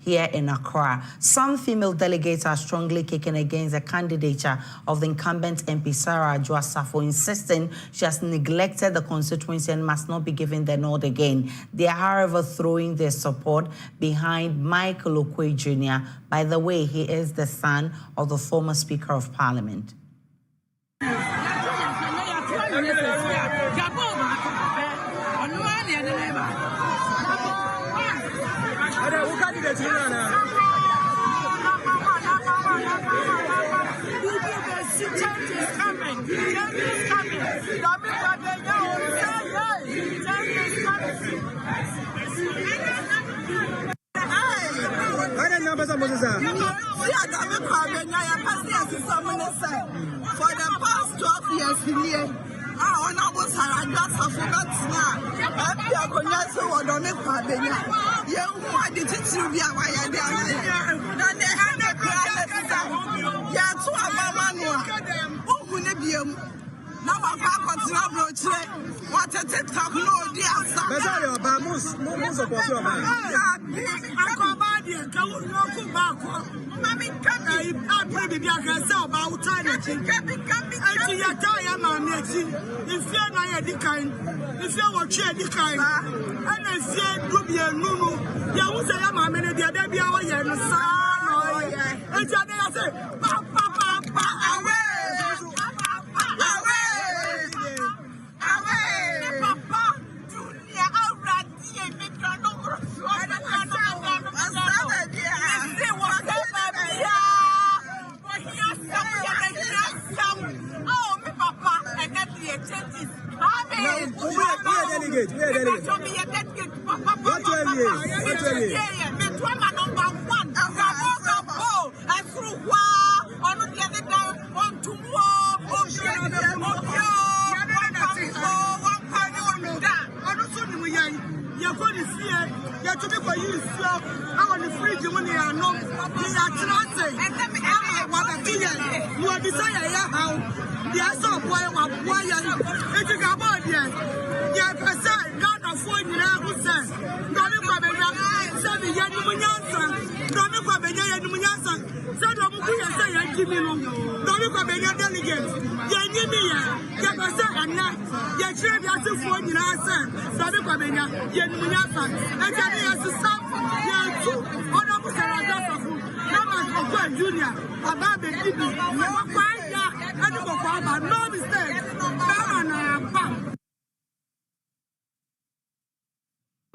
here in Accra. Some female delegates are strongly kicking against the candidature of the incumbent MP Adwoa, Safo, insisting she has neglected the constituency and must not be given the nod again. They are, however, throwing their support behind Michael Oquaye Jr. By the way, he is the son of the former Speaker of Parliament. For the past 12 years,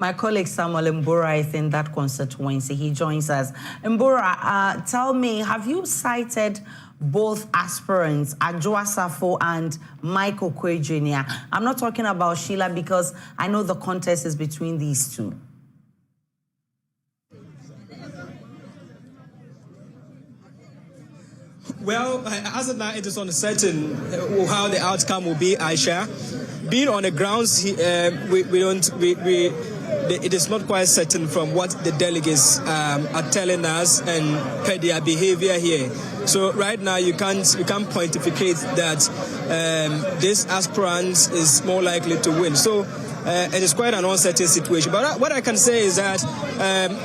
My colleague Samuel Mbura is in that constituency. He joins us. Mbura, tell me, have you cited both aspirants, Adwoa Safo and Michael Oquaye Jr.? I'm not talking about Sheila because I know the contest is between these two. Well, as of now, it is uncertain how the outcome will be, Aisha. Being on the grounds, it is not quite certain from what the delegates are telling us and per their behavior here. So right now, you can't pontificate that this aspirant is more likely to win. So it is quite an uncertain situation. But what I can say is that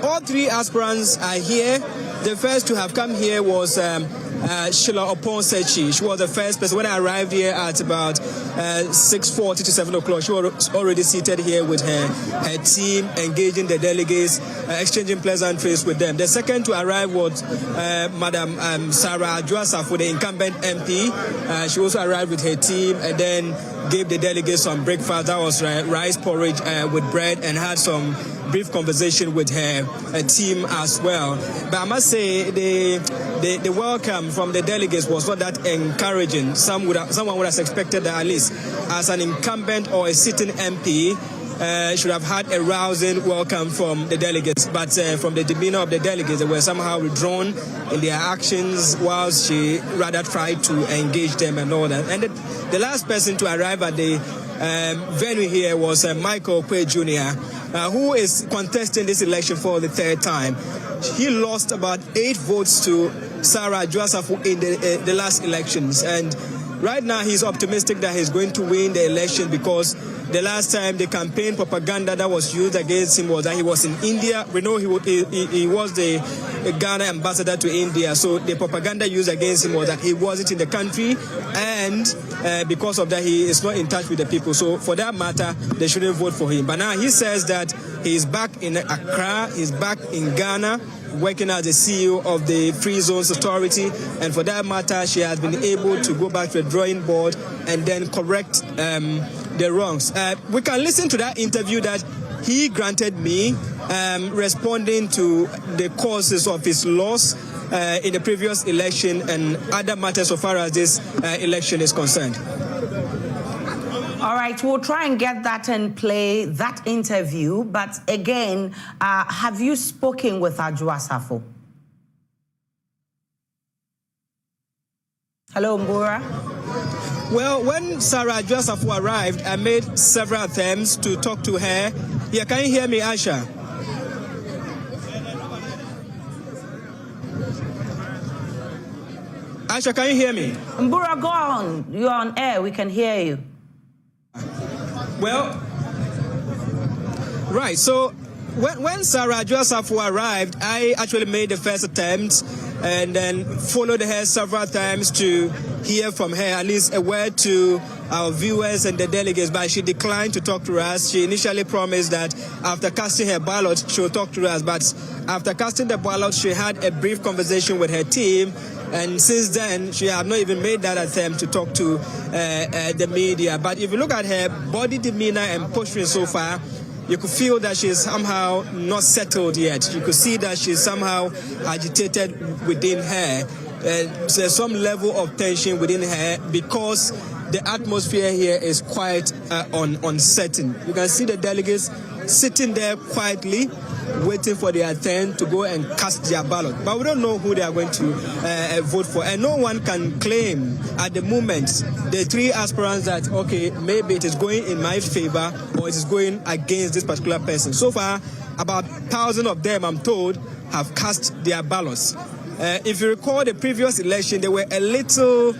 all three aspirants are here. The first to have come here was Sheila Oponsechi. She was the first person. When I arrived here at about 6:40 to 7 o'clock, she was already seated here with her team, engaging the delegates, exchanging pleasantries with them. The second to arrive was Madam Adwoa Safo, the incumbent MP. She also arrived with her team and then gave the delegates some breakfast. That was rice porridge with bread, and had some brief conversation with her team as well. But I must say the welcome from the delegates was not that encouraging. Someone would have expected that at least as an incumbent or a sitting MP should have had a rousing welcome from the delegates. But from the demeanor of the delegates, they were somehow withdrawn in their actions whilst she rather tried to engage them and all that. And the last person to arrive at the venue here was Michael Oquaye Jr., who is contesting this election for the third time. He lost about 8 votes to Adwoa Safo in the last elections, and right now he's optimistic that he's going to win the election because the last time the campaign propaganda that was used against him was that he was in India. We know he was the Ghana ambassador to India, so the propaganda used against him was that he wasn't in the country, and because of that he is not in touch with the people. So for that matter, they shouldn't vote for him. But now he says that he is back in Accra, he's back in Ghana, working as the CEO of the Free Zones Authority, and for that matter, she has been able to go back to the drawing board and then correct the wrongs. We can listen to that interview that he granted me, responding to the causes of his loss in the previous election and other matters so far as this election is concerned. All right, we'll try and get that and play that interview. But again, have you spoken with Adwoa Safo? Hello, Mbura. Well, when Sarah Adwoa Safo arrived, I made several attempts to talk to her. Yeah, can you hear me, Asha? Asha, can you hear me? Mbura, go on. You're on air. We can hear you. Well, right. So when Sarah Adwoa Safo arrived, I actually made the first attempt and then followed her several times to hear from her, at least a word to our viewers and the delegates, but she declined to talk to us. She initially promised that after casting her ballot, she would talk to us, but after casting the ballot, she had a brief conversation with her team, and since then, she had not even made that attempt to talk to the media. But if you look at her body demeanor and posturing so far, you could feel that she's somehow not settled yet. You could see that she's somehow agitated within her. There's some level of tension within her because the atmosphere here is quite uncertain. You can see the delegates sitting there quietly, waiting for their turn to go and cast their ballot. But we don't know who they are going to vote for. And no one can claim at the moment, the three aspirants, that, okay, maybe it is going in my favor or it is going against this particular person. So far, about 1,000 of them, I'm told, have cast their ballots. If you recall the previous election, they were a little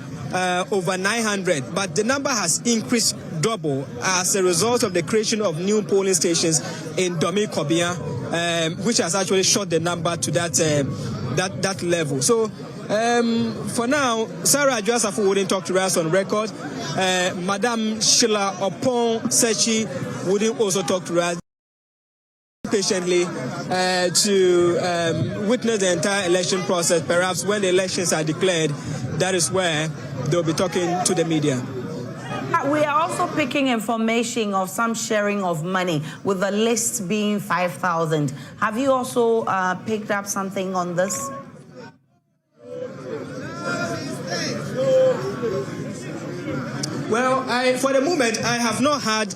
over 900, but the number has increased double as a result of the creation of new polling stations in Domi Kobia, which has actually shot the number to that level. So for now, Sarah Adwoa Safo wouldn't talk to us on record. Madam Sheila Opon Sechi wouldn't also talk to us patiently to witness the entire election process. Perhaps when the elections are declared, that is where they'll be talking to the media. We are also picking information of some sharing of money, with the list being 5,000. Have you also picked up something on this? Well, for the moment, I have not had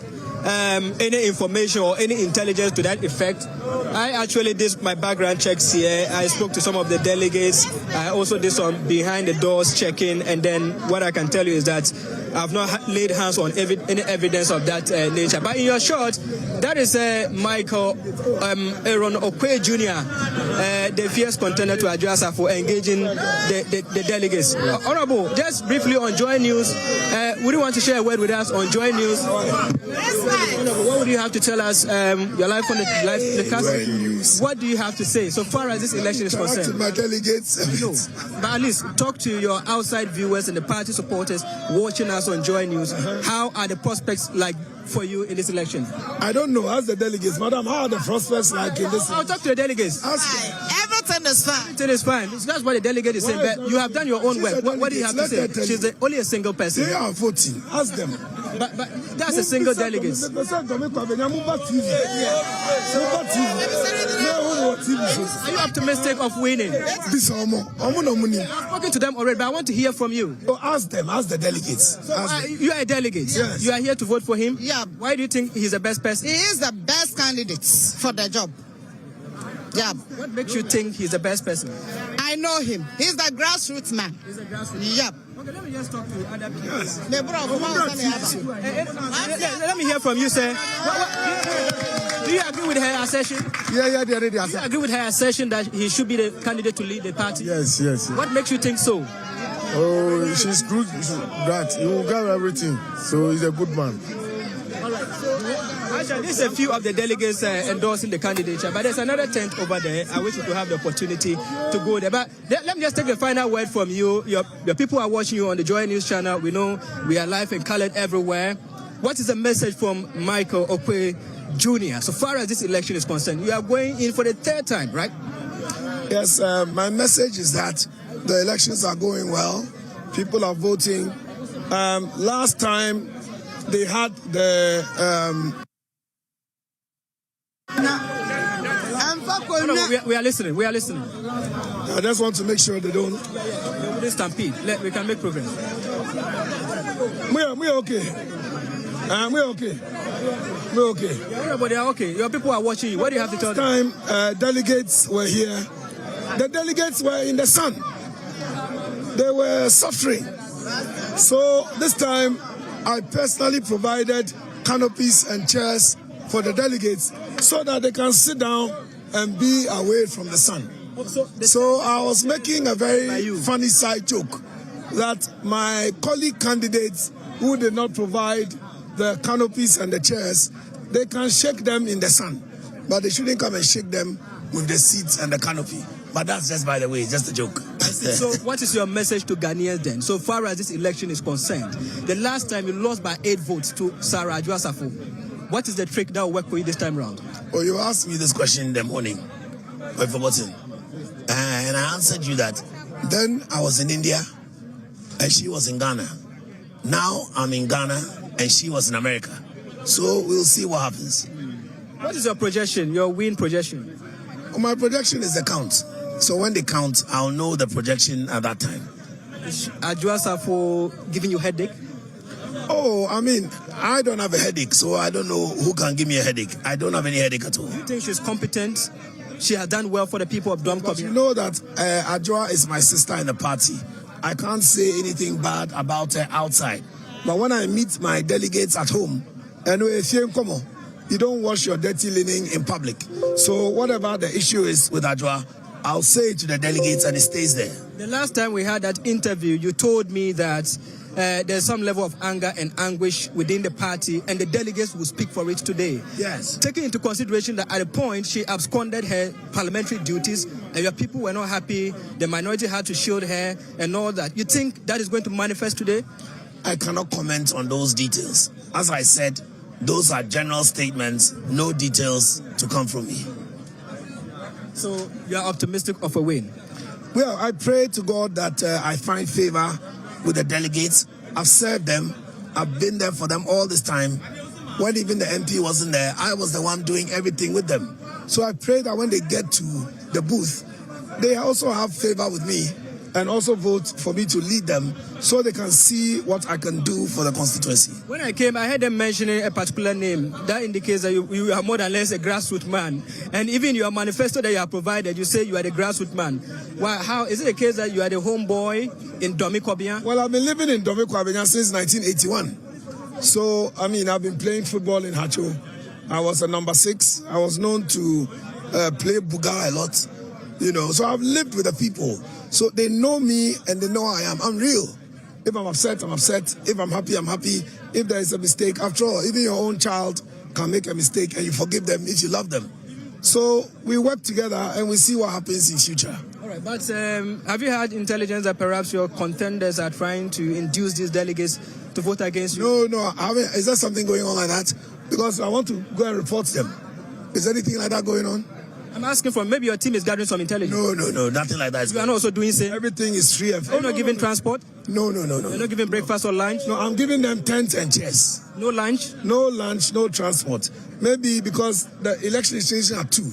any information or any intelligence to that effect. I actually did my background checks here. I spoke to some of the delegates. I also did some behind the doors checking, and then what I can tell you is that I've not laid hands on any evidence of that nature. But in your short, that is Michael Oquaye Jr., the fierce contender to Adwoa Safo, engaging the delegates. Honorable, just briefly on Joy News, would you want to share a word with us on Joy News? What would you have to tell us? Your life on the live cast? News. What do you have to say so far as this election is concerned? Talk to my delegates. No, but at least talk to your outside viewers and the party supporters watching us on Joy News. How are the prospects like for you in this election? I don't know. Ask the delegates, madam. How are the prospects like in this? I'll talk to the delegates. Everything is fine. Everything is fine. That's what the delegate is saying. But you have done your own work. What do you have to say? She's only a single person. They are voting. Ask them. But that's a single delegate. Are you optimistic of winning? I've spoken to them already, but I want to hear from you. Ask them. Ask the delegates. You are a delegate. Yes. You are here to vote for him. Yeah. Why do you think he's the best person? He is the best candidate for the job. Yeah. What makes you think he's the best person? I know him. He's the grassroots man. He's a grassroots. Yep. Okay, let me just talk to other people. Yes. Let me hear from you, sir. Do you agree with her assertion? Yeah, they already Do you agree with her assertion that he should be the candidate to lead the party? Yes. What makes you think so? Oh, she's good. That he will get everything. So he's a good man. Actually, there's a few of the delegates endorsing the candidature, but there's another tent over there. I wish you could have the opportunity to go there. But let me just take the final word from you. Your people are watching you on the Joy News channel. We know we are live and colored everywhere. What is the message from Michael Oquaye Jr. so far as this election is concerned? You are going in for the third time, right? Yes, my message is that the elections are going well. People are voting. Last time they had the we are listening. We are listening. I just want to make sure they don't stampede. We can make progress. We're okay. We're okay. We're okay. Everybody are okay. Your people are watching you. What do you have to tell them? Last time delegates were here. The delegates were in the sun. They were suffering. So this time, I personally provided canopies and chairs for the delegates so that they can sit down and be away from the sun. So I was making a very funny side joke that my colleague candidates who did not provide the canopies and the chairs, they can shake them in the sun, but they shouldn't come and shake them with the seats and the canopy. But that's just, by the way, just a joke. So what is your message to Ghanaians then? So far as this election is concerned, the last time you lost by 8 votes to Sarah Adwoa Safo. What is the trick that will work for you this time around? Oh, you asked me this question in the morning. I've forgotten. And I answered you that then I was in India and she was in Ghana. Now I'm in Ghana and she was in America. So we'll see what happens. What is your projection, your win projection? My projection is the count. So when they count, I'll know the projection at that time. Is Adwoa Safo giving you headache? Oh, I mean, I don't have a headache, so I don't know who can give me a headache. I don't have any headache at all. Do you think she's competent? She has done well for the people of Dom But you know that Adwoa is my sister in the party. I can't say anything bad about her outside. But when I meet my delegates at home, you don't wash your dirty linen in public. So whatever the issue is with Adwoa, I'll say it to the delegates and it stays there. The last time we had that interview, you told me that there's some level of anger and anguish within the party, and the delegates will speak for it today. Yes. Taking into consideration that at a point she absconded her parliamentary duties and your people were not happy, the minority had to shield her and all that. You think that is going to manifest today? I cannot comment on those details. As I said, those are general statements, no details to come from me. So you are optimistic of a win? Well, I pray to God that I find favor with the delegates. I've served them. I've been there for them all this time. When even the MP wasn't there, I was the one doing everything with them. So I pray that when they get to the booth, they also have favor with me and also vote for me to lead them so they can see what I can do for the constituency. When I came, I heard them mentioning a particular name. That indicates that you are more than less a grassroots man. And even your manifesto that you have provided, you say you are the grassroots man. Why? How is it the case that you are the homeboy in Domi-Kobia? Well, I've been living in Domi-Kobia since 1981. So, I mean, I've been playing football in Hacho. I was a number 6. I was known to play Buga a lot, you know. So I've lived with the people. So they know me and they know I am. I'm real. If I'm upset, I'm upset. If I'm happy, I'm happy. If there is a mistake, after all, even your own child can make a mistake and you forgive them if you love them. So we work together and we see what happens in future. All right, but have you had intelligence that perhaps your contenders are trying to induce these delegates to vote against you? No, I mean, is there something going on like that? Because I want to go and report them. Is anything like that going on? I'm asking for maybe your team is gathering some intelligence. No, nothing like that. You are not also doing same? Everything is free and fair. You're not giving transport? No. You're not giving breakfast or lunch? No, I'm giving them tents and chairs. No lunch? No lunch, no transport. Maybe because the election is changing at 2.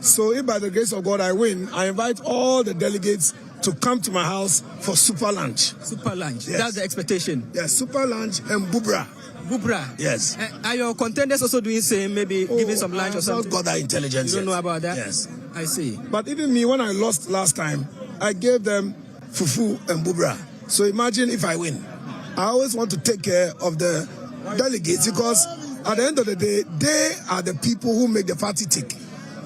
So if by the grace of God I win, I invite all the delegates to come to my house for super lunch. Super lunch? Yes. That's the expectation? Yes, super lunch and bubra. Bubra? Yes. Are your contenders also doing same, maybe giving some lunch or something? I've not got that intelligence You don't yet. know about that? Yes. I see. But even me, when I lost last time, I gave them fufu and bubra. So imagine if I win. I always want to take care of the delegates because at the end of the day, they are the people who make the party tick.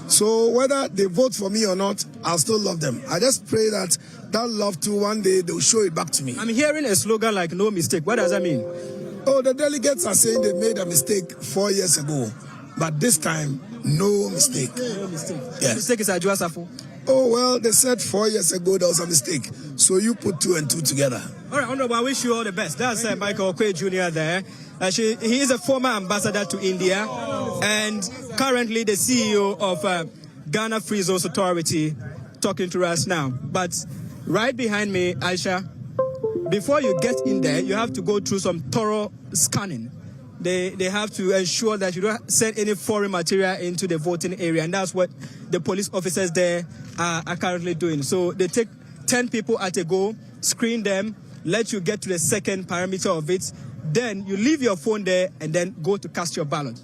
So whether they vote for me or not, I'll still love them. I just pray that that love to one day they'll show it back to me. I'm hearing a slogan like "No mistake." What does that mean? Oh, the delegates are saying they made a mistake 4 years ago, but this time, no mistake. No mistake. Yes. The mistake is Adwoa Safo. Oh, well, they said 4 years ago there was a mistake. So you put 2 and 2 together. All right, Honorable, I wish you all the best. That's Michael Oquaye Jr. there. He is a former ambassador to India and currently the CEO of Ghana Free Zones Authority, talking to us now. But right behind me, Aisha, before you get in there, you have to go through some thorough scanning. They have to ensure that you don't send any foreign material into the voting area, and that's what the police officers there are currently doing. So they take 10 people at a go, screen them, let you get to the second parameter of it, then you leave your phone there and then go to cast your ballot.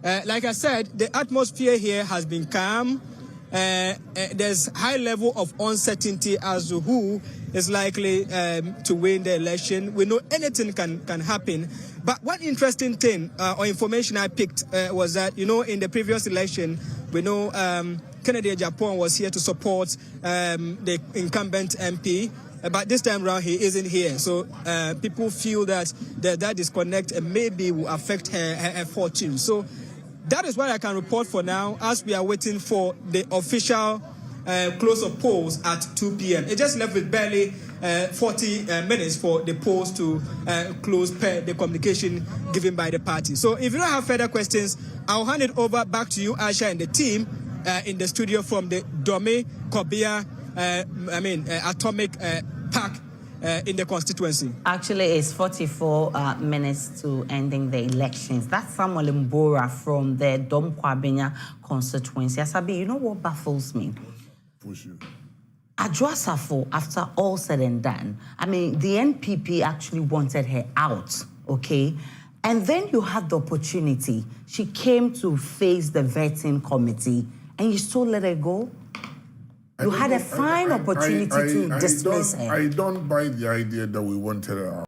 Like I said, the atmosphere here has been calm. There's high level of uncertainty as to who is likely to win the election. We know anything can happen. But one interesting thing or information I picked was that, in the previous election, we know Kennedy Japan was here to support the incumbent MP. But this time around, he isn't here. So people feel that that disconnect maybe will affect her fortune. So that is what I can report for now, as we are waiting for the official close of polls at 2 p.m. It just left with barely 40 minutes for the polls to close per the communication given by the party. So if you don't have further questions, I'll hand it over back to you, Aisha, and the team in the studio from the Dome Kobia Atomic Park in the constituency. Actually, it's 44 minutes to ending the elections. That's Samuel Mbora from the Dom Kwabenya constituency. Asabi, you know what baffles me? For sure. Adwoa Safo, after all said and done, the NPP actually wanted her out, okay? And then you had the opportunity. She came to face the vetting committee, and you still let her go? You had a fine opportunity to dismiss her. I don't buy the idea that we wanted her out.